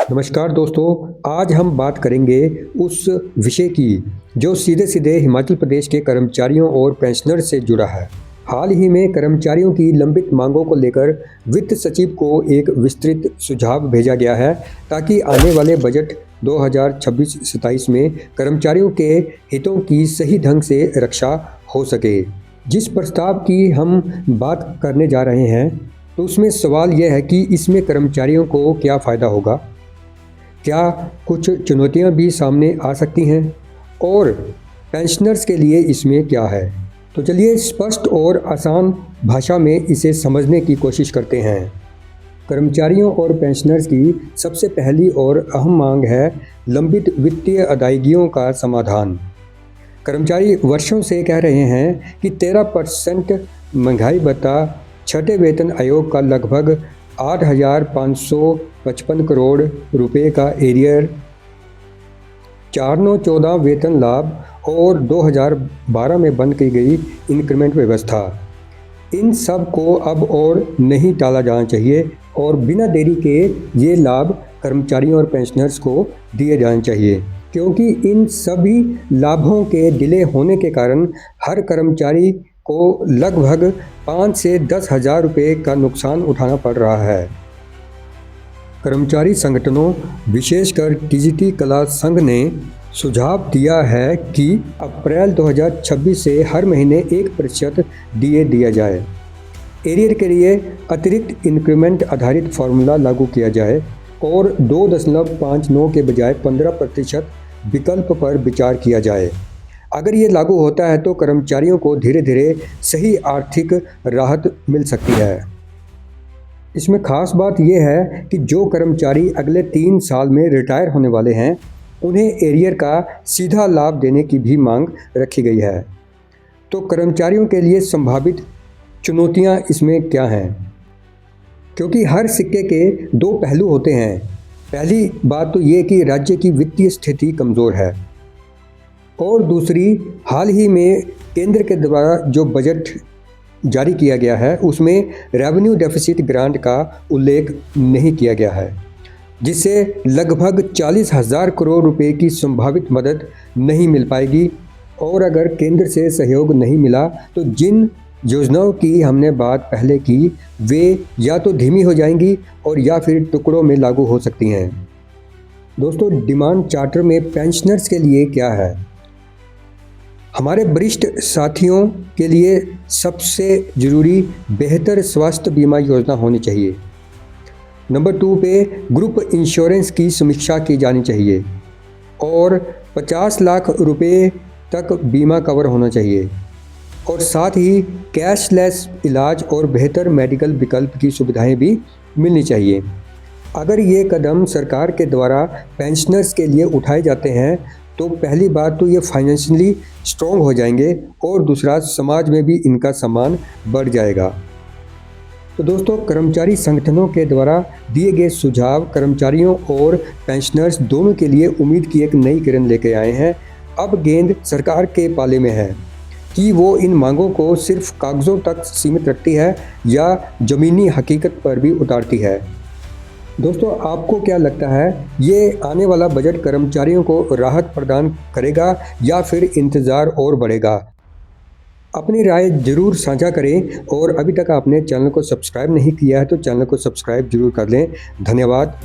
नमस्कार दोस्तों, आज हम बात करेंगे उस विषय की जो सीधे सीधे हिमाचल प्रदेश के कर्मचारियों और पेंशनर से जुड़ा है। हाल ही में कर्मचारियों की लंबित मांगों को लेकर वित्त सचिव को एक विस्तृत सुझाव भेजा गया है ताकि आने वाले बजट 2026-27 में कर्मचारियों के हितों की सही ढंग से रक्षा हो सके। जिस प्रस्ताव की हम बात करने जा रहे हैं तो उसमें सवाल यह है कि इसमें कर्मचारियों को क्या फ़ायदा होगा, क्या कुछ चुनौतियां भी सामने आ सकती हैं और पेंशनर्स के लिए इसमें क्या है। तो चलिए स्पष्ट और आसान भाषा में इसे समझने की कोशिश करते हैं। कर्मचारियों और पेंशनर्स की सबसे पहली और अहम मांग है लंबित वित्तीय अदायगियों का समाधान। कर्मचारी वर्षों से कह रहे हैं कि 13% महंगाई भत्ता, छठे वेतन आयोग का लगभग 8,555 करोड़ रुपए का एरियर, 4/9/14 वेतन लाभ और 2012 में बंद की गई इंक्रीमेंट व्यवस्था, इन सब को अब और नहीं टाला जाना चाहिए और बिना देरी के ये लाभ कर्मचारियों और पेंशनर्स को दिए जाने चाहिए, क्योंकि इन सभी लाभों के डिले होने के कारण हर कर्मचारी को लगभग 5 से 10 हज़ार रुपये का नुकसान उठाना पड़ रहा है। कर्मचारी संगठनों विशेषकर टीजीटी कला संघ ने सुझाव दिया है कि अप्रैल 2026 से हर महीने 1% डीए दिया जाए। एरियर के लिए अतिरिक्त इंक्रीमेंट आधारित फार्मूला लागू किया जाए और 2.59 के बजाय 15% विकल्प पर विचार किया जाए। अगर ये लागू होता है तो कर्मचारियों को धीरे धीरे सही आर्थिक राहत मिल सकती है। इसमें खास बात यह है कि जो कर्मचारी अगले 3 साल में रिटायर होने वाले हैं उन्हें एरियर का सीधा लाभ देने की भी मांग रखी गई है। तो कर्मचारियों के लिए संभावित चुनौतियां इसमें क्या हैं, क्योंकि हर सिक्के के 2 पहलू होते हैं। पहली बात तो ये कि राज्य की वित्तीय स्थिति कमज़ोर है और दूसरी, हाल ही में केंद्र के द्वारा जो बजट जारी किया गया है उसमें रेवेन्यू डेफिसिट ग्रांट का उल्लेख नहीं किया गया है, जिससे लगभग 40,000 करोड़ रुपए की संभावित मदद नहीं मिल पाएगी। और अगर केंद्र से सहयोग नहीं मिला तो जिन योजनाओं की हमने बात पहले की वे या तो धीमी हो जाएंगी और या फिर टुकड़ों में लागू हो सकती हैं। दोस्तों, डिमांड चार्टर में पेंशनर्स के लिए क्या है? हमारे वरिष्ठ साथियों के लिए सबसे ज़रूरी बेहतर स्वास्थ्य बीमा योजना होनी चाहिए। नंबर 2 पे ग्रुप इंश्योरेंस की समीक्षा की जानी चाहिए और 50 लाख रुपए तक बीमा कवर होना चाहिए और साथ ही कैशलेस इलाज और बेहतर मेडिकल विकल्प की सुविधाएं भी मिलनी चाहिए। अगर ये कदम सरकार के द्वारा पेंशनर्स के लिए उठाए जाते हैं तो पहली बात तो ये फाइनेंशियली स्ट्रॉन्ग हो जाएंगे और दूसरा, समाज में भी इनका सम्मान बढ़ जाएगा। तो दोस्तों, कर्मचारी संगठनों के द्वारा दिए गए सुझाव कर्मचारियों और पेंशनर्स दोनों के लिए उम्मीद की एक नई किरण लेके आए हैं। अब गेंद सरकार के पाले में है कि वो इन मांगों को सिर्फ कागज़ों तक सीमित रखती है या ज़मीनी हकीकत पर भी उतारती है। दोस्तों, आपको क्या लगता है, ये आने वाला बजट कर्मचारियों को राहत प्रदान करेगा या फिर इंतज़ार और बढ़ेगा? अपनी राय ज़रूर साझा करें और अभी तक आपने चैनल को सब्सक्राइब नहीं किया है तो चैनल को सब्सक्राइब ज़रूर कर लें। धन्यवाद।